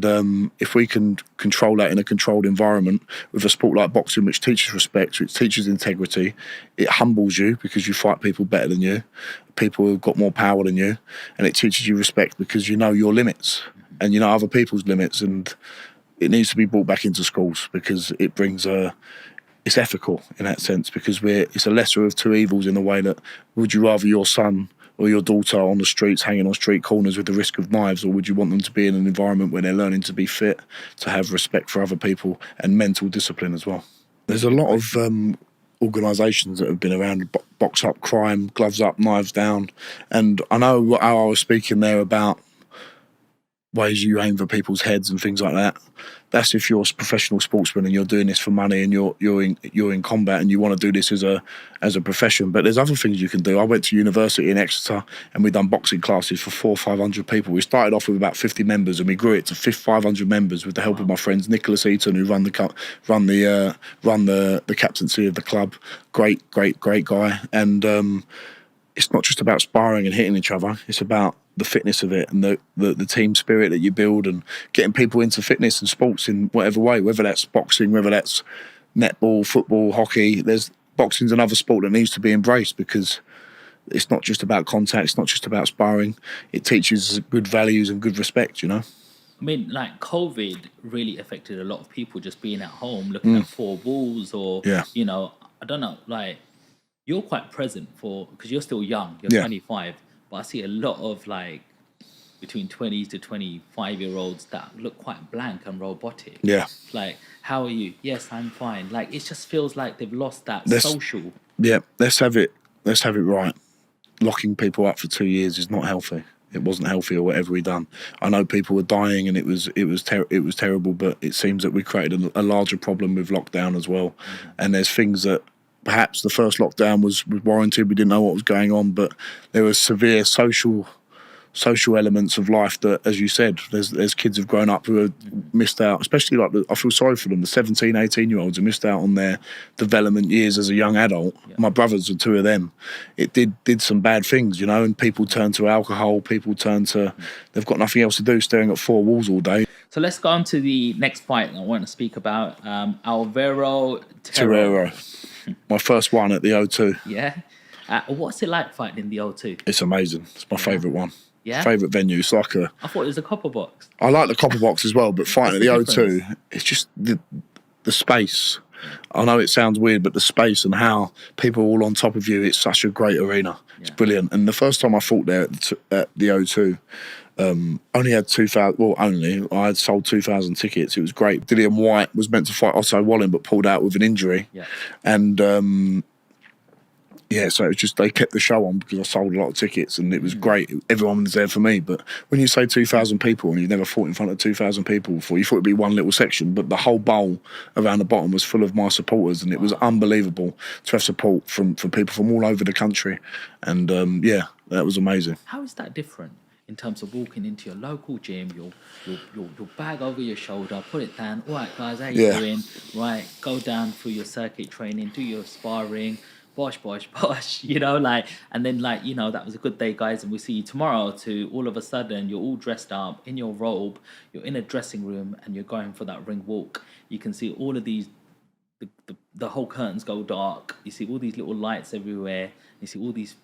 If we can control that in a controlled environment with a sport like boxing, which teaches respect, which teaches integrity, it humbles you because you fight people better than you, people who've got more power than you, and it teaches you respect because you know your limits and you know other people's limits. And it needs to be brought back into schools because it brings it's ethical in that sense, because it's a lesser of two evils in the way that, would you rather your son or your daughter on the streets hanging on street corners with the risk of knives, or would you want them to be in an environment where they're learning to be fit, to have respect for other people and mental discipline as well? There's a lot of organisations that have been around, box up crime, gloves up, knives down, and I know how I was speaking there about ways you aim for people's heads and things like that. That's if you're a professional sportsman and you're doing this for money and you're in combat and you want to do this as a profession. But there's other things you can do. I went to university in Exeter and we done boxing classes for 400 or 500 people. We started off with about 50 members and we grew it to 500 members with the help of my friends Nicholas Eaton, who run the captaincy of the club. Great guy. And it's not just about sparring and hitting each other. It's about the fitness of it and the team spirit that you build and getting people into fitness and sports in whatever way, whether that's boxing, whether that's netball, football, hockey. Boxing's another sport that needs to be embraced because it's not just about contact, it's not just about sparring. It teaches good values and good respect, you know? I mean, like COVID really affected a lot of people just being at home, looking at four walls or, you know, I don't know, like, you're quite present because you're still young, you're 25, but I see a lot of like between 20 to 25-year-olds that look quite blank and robotic. Yeah. Like, how are you? Yes, I'm fine. Like, it just feels like they've lost that social. Yeah, let's have it right. Locking people up for 2 years is not healthy. It wasn't healthy or whatever we done. I know people were dying and it was terrible, but it seems that we created a larger problem with lockdown as well. And there's things that perhaps the first lockdown was warranted. We didn't know what was going on, but there was severe social elements of life that, as you said, there's kids who've grown up who have missed out, especially like I feel sorry for them, the 17, 18-year-olds who missed out on their development years as a young adult. Yeah. My brothers are two of them. It did some bad things, you know, and people turn to alcohol, they've got nothing else to do staring at four walls all day. So let's go on to the next fight I want to speak about, Alvaro Terrero. My first one at the O2. Yeah. What's it like fighting in the O2? It's amazing. It's my favourite one. Yeah. Favourite venue. It's like I thought it was a copper box. I like the copper box as well, but fighting at the O2, it's just the space. I know it sounds weird, but the space and how people are all on top of you, it's such a great arena. It's brilliant. And the first time I fought there at the O2, only had 2,000. Well, I had sold 2,000 tickets. It was great. Dillian White was meant to fight Otto Wallen, but pulled out with an injury. Yeah. And so it was just they kept the show on because I sold a lot of tickets, and it was great. Everyone was there for me. But when you say 2,000 people and you've never fought in front of 2,000 people before, you thought it'd be one little section, but the whole bowl around the bottom was full of my supporters, and it was unbelievable to have support from people from all over the country. And that was amazing. How is that different? In terms of walking into your local gym, your bag over your shoulder, put it down. All right, guys, how you doing? Right, go down through your circuit training, do your sparring, bosh, you know, like, and then like, you know, that was a good day, guys, and we'll see you tomorrow. To all of a sudden, you're all dressed up in your robe, you're in a dressing room, and you're going for that ring walk. You can see all of these, the whole curtains go dark. You see all these little lights everywhere. You see all these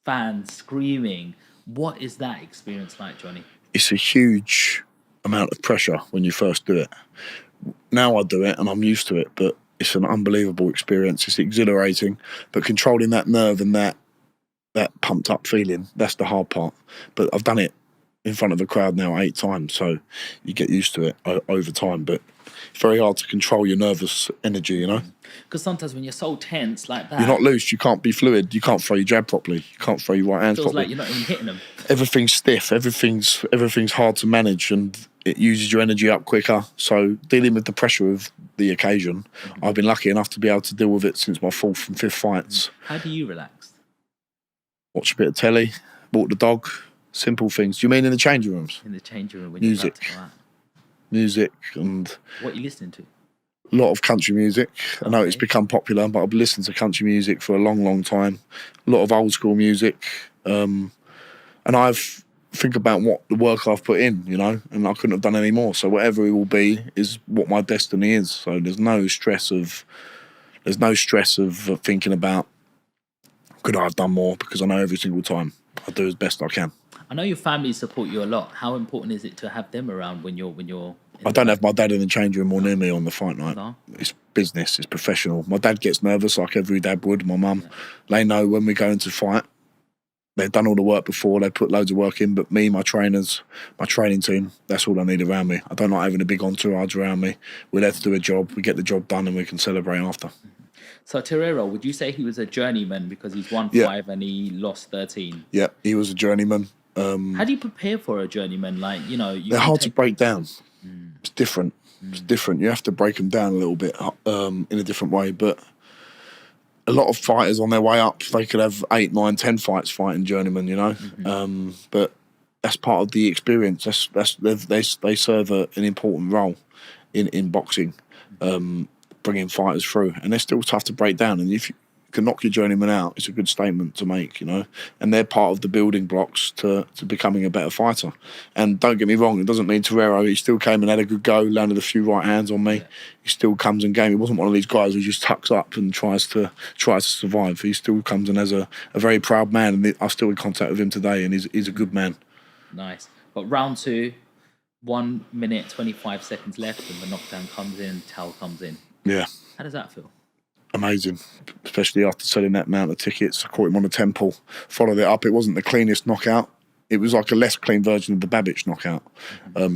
fans screaming. What is that experience like, Johnny? It's a huge amount of pressure when you first do it. Now I do it and I'm used to it, but it's an unbelievable experience. It's exhilarating, but controlling that nerve and that pumped up feeling, that's the hard part. But I've done it in front of a crowd now 8 times, so you get used to it over time, but it's very hard to control your nervous energy, you know? Because sometimes when you're so tense like that... You're not loose, you can't be fluid, you can't throw your jab properly, you can't throw your right hands properly. It feels like you're not even hitting them. Everything's stiff, everything's hard to manage, and it uses your energy up quicker. So dealing with the pressure of the occasion, I've been lucky enough to be able to deal with it since my 4th and 5th fights. How do you relax? Watch a bit of telly, walk the dog, simple things. Do you mean in the changing rooms? In the changing room when music. You're about to go out. Music and... What are you listening to? A lot of country music. I know it's become popular, but I've listened to country music for a long, long time. A lot of old school music. And I've think about what the work I've put in, you know, and I couldn't have done any more. So whatever it will be is what my destiny is. So there's no stress of thinking about could I have done more, because I know every single time I do as best I can. I know your family support you a lot. How important is it to have them around when you're I don't have my dad in the change room or near me on the fight night. No. It's business, it's professional. My dad gets nervous like every dad would, my mum. Yeah. They know when we go into fight, they've done all the work before, they put loads of work in, but me, my trainers, my training team, that's all I need around me. I don't like having a big entourage around me. We're there to do a job, we get the job done and we can celebrate after. So Terrero, would you say he was a journeyman because he's won 5 and he lost 13? Yeah, he was a journeyman. How do you prepare for a journeyman? Like, you know, they're hard to break down. It's different. It's different. You have to break them down a little bit in a different way. But a lot of fighters on their way up, they could have 8, 9, 10 fights fighting journeyman, you know. But that's part of the experience. They serve an important role in boxing, bringing fighters through, and they're still tough to break down. And if you can knock your journeyman out, it's a good statement to make, you know. And they're part of the building blocks to becoming a better fighter. And don't get me wrong, it doesn't mean Terrero, he still came and had a good go, landed a few right hands on me. Yeah. He still comes and game. He wasn't one of these guys who just tucks up and tries to survive. He still comes and has a very proud man, and I'm still in contact with him today, and he's a good man. Nice. But round 2, 1 minute 25 seconds left, and the knockdown comes in, Tao comes in. Yeah. How does that feel? Amazing, especially after selling that amount of tickets. I caught him on the temple, followed it up. It wasn't the cleanest knockout. It was like a less clean version of the Babic knockout,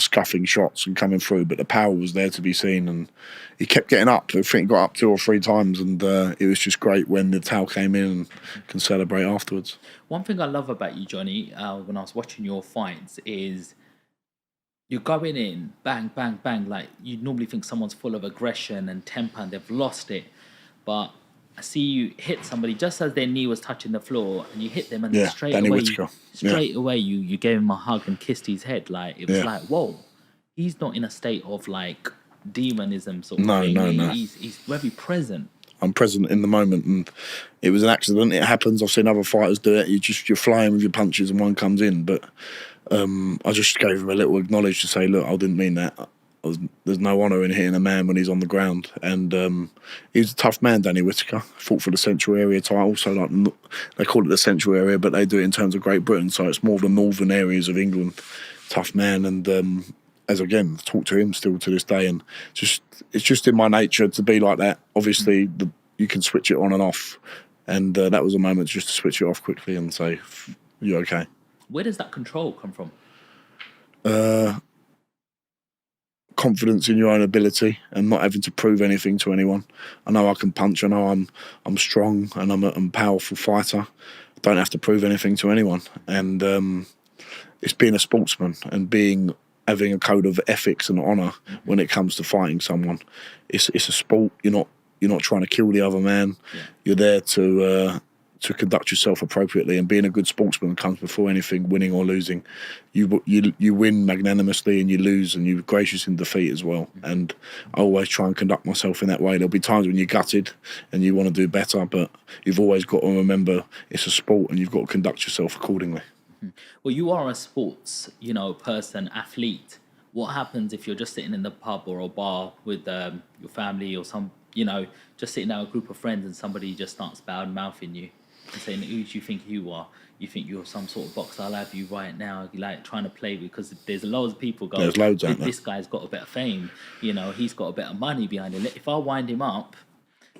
scuffing shots and coming through, but the power was there to be seen, and he kept getting up. I think he got up 2 or 3 times, and it was just great when the Tao came in and can celebrate afterwards. One thing I love about you, Johnny, when I was watching your fights is you're going in, bang, bang, bang, like you normally think someone's full of aggression and temper and they've lost it. But I see you hit somebody just as their knee was touching the floor, and you hit them, and straight away you gave him a hug and kissed his head. Like it was like, whoa, he's not in a state of like demonism sort of thing. No. He's very present. I'm present in the moment, and it was an accident. It happens. I've seen other fighters do it. You're flying with your punches, and one comes in. But I just gave him a little acknowledge to say, look, I didn't mean that. There's no honour in hitting a man when he's on the ground, and he was a tough man, Danny Whitaker. Fought for the Central Area title, so like they call it the Central Area, but they do it in terms of Great Britain, so it's more the northern areas of England. Tough man, and as again, talk to him still to this day, and it's just in my nature to be like that. Obviously, you can switch it on and off, and that was a moment just to switch it off quickly and say, "You're okay." Where does that control come from? Confidence in your own ability and not having to prove anything to anyone. I know I can punch. I know I'm strong and I'm a powerful fighter. I don't have to prove anything to anyone. And it's being a sportsman and having a code of ethics and honour when it comes to fighting someone. It's a sport. You're not trying to kill the other man. Yeah. You're there to conduct yourself appropriately, and being a good sportsman comes before anything, winning or losing. You win magnanimously and you lose, and you're gracious in defeat as well. And I always try and conduct myself in that way. There'll be times when you're gutted and you want to do better, but you've always got to remember it's a sport and you've got to conduct yourself accordingly. Well, you are a sports, person, athlete. What happens if you're just sitting in the pub or a bar with your family or just sitting down with a group of friends and somebody just starts bad-mouthing you and saying, who do you think you are? You think you're some sort of boxer? I'll have you right now. Like trying to play because there's loads of people going, there's loads out there. This guy's got a bit of fame. He's got a bit of money behind him. If I wind him up,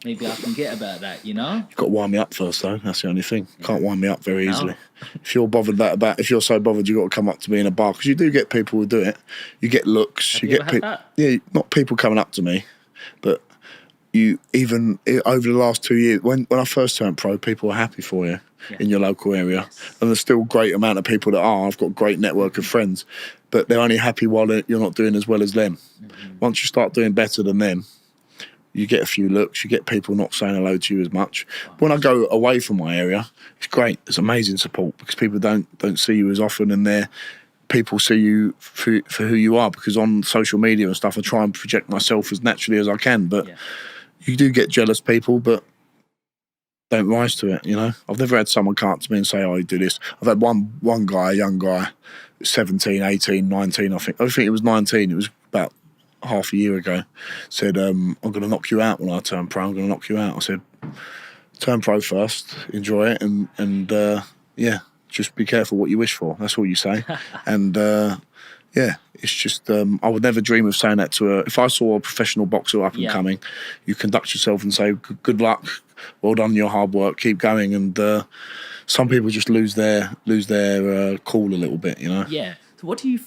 maybe I can get about that, You've got to wind me up first, though. That's the only thing. You can't wind me up very easily. If you're if you're so bothered, you've got to come up to me in a bar, because you do get people who do it. You get looks. Have you get people. Yeah, not people coming up to me, but you even over the last 2 years, when I first turned pro, people were happy for you in your local area, and there's still a great amount of people that are. I've got a great network of friends, but they're only happy while you're not doing as well as them. Once you start doing better than them, you get a few looks, you get people not saying hello to you as much. When I go away from my area, it's great. It's amazing support, because people don't see you as often, and people see you for who you are, because on social media and stuff, I try and project myself as naturally as I can, but you do get jealous people, but don't rise to it, you know. I've never had someone come up to me and say, oh, you do this. I've had one guy, a young guy, 17, 18, 19, I think it was 19, it was about half a year ago, said, I'm going to knock you out when I turn pro, I'm going to knock you out. I said, turn pro first, enjoy it, and yeah, just be careful what you wish for. That's all you say. And yeah, it's just I would never dream of saying that to if I saw a professional boxer up and coming, you conduct yourself and say, good luck, well done, your hard work, keep going. And some people just lose their cool a little bit, you know. Yeah. So what do you